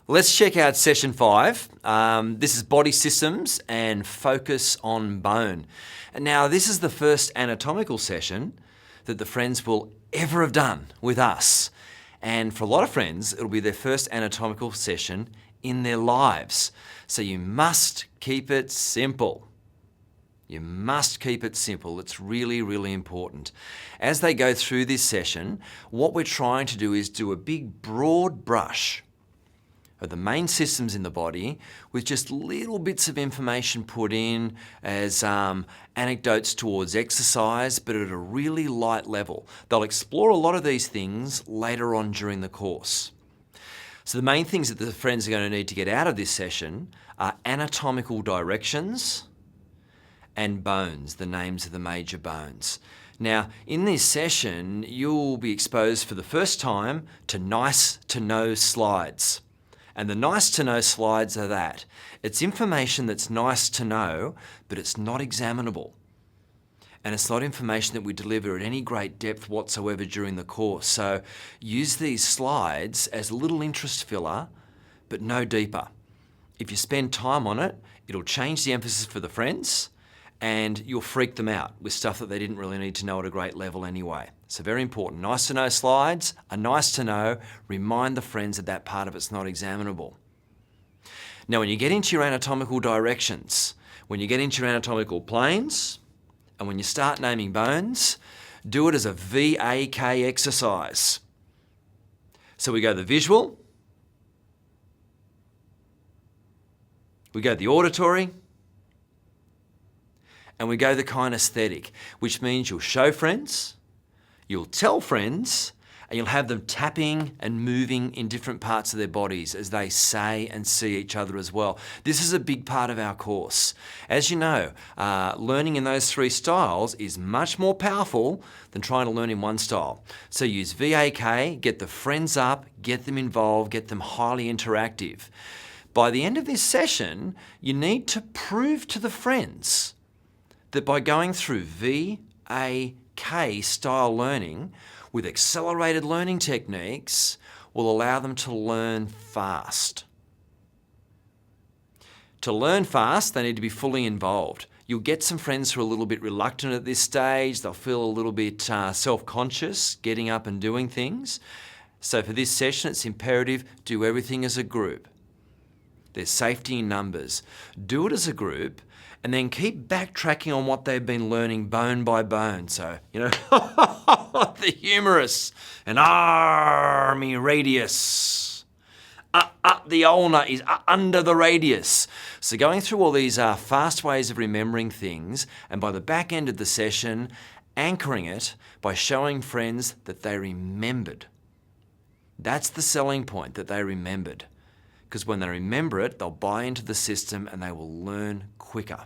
Let's check out session 5. This is body systems and focus on bone. And now this is the first anatomical session that the friends will ever have done with us. And for a lot of friends, it'll be their first anatomical session in their lives. So you must keep it simple. You must keep it simple. It's really, really important. As they go through this session, what we're trying to do is do a big broad brush of the main systems in the body with just little bits of information put in as anecdotes towards exercise, but at a really light level. They'll explore a lot of these things later on during the course. So the main things that the friends are going to need to get out of this session are anatomical directions and bones, the names of the major bones. Now, in this session, you'll be exposed for the first time to nice to know slides. And the nice to know slides are that. It's information that's nice to know, but it's not examinable. And it's not information that we deliver at any great depth whatsoever during the course. So use these slides as a little interest filler, but no deeper. If you spend time on it, it'll change the emphasis for the friends, and you'll freak them out with stuff that they didn't really need to know at a great level anyway. So very important. Nice to know slides are nice to know. Remind the friends that that part of it's not examinable. Now, when you get into your anatomical directions, when you get into your anatomical planes, and when you start naming bones, do it as a VAK exercise. So we go the visual, we go the auditory, and we go the kinesthetic, which means you'll show friends, you'll tell friends, and you'll have them tapping and moving in different parts of their bodies as they say and see each other as well. This is a big part of our course. As you know, learning in those 3 styles is much more powerful than trying to learn in one style. So use VAK, get the friends up, get them involved, get them highly interactive. By the end of this session, you need to prove to the friends that by going through VAK style learning with accelerated learning techniques will allow them to learn fast. To learn fast, they need to be fully involved. You'll get some friends who are a little bit reluctant at this stage. They'll feel a little bit self-conscious getting up and doing things. So for this session, it's imperative, do everything as a group. There's safety in numbers. Do it as a group, and then keep backtracking on what they've been learning bone by bone. So, the humerus, an army radius. The ulna is under the radius. So going through all these fast ways of remembering things, and by the back end of the session, anchoring it by showing friends that they remembered. That's the selling point, that they remembered. Because when they remember it, they'll buy into the system and they will learn quicker.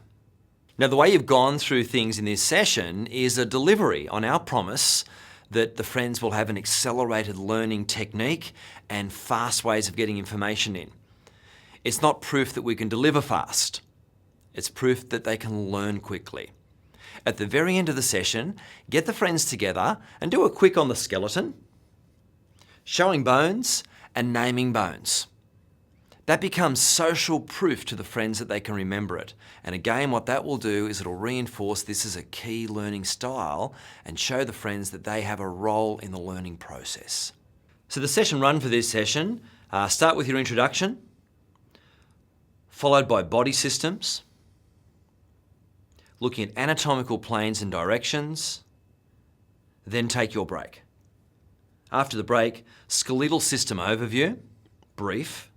Now, the way you've gone through things in this session is a delivery on our promise that the friends will have an accelerated learning technique and fast ways of getting information in. It's not proof that we can deliver fast. It's proof that they can learn quickly. At the very end of the session, get the friends together and do a quick on the skeleton, showing bones and naming bones. That becomes social proof to the friends that they can remember it. And again, what that will do is it'll reinforce this as a key learning style and show the friends that they have a role in the learning process. So the session run for this session, start with your introduction, followed by body systems, looking at anatomical planes and directions, then take your break. After the break, skeletal system overview, brief,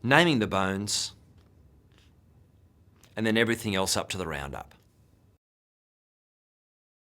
naming the bones, and then everything else up to the roundup.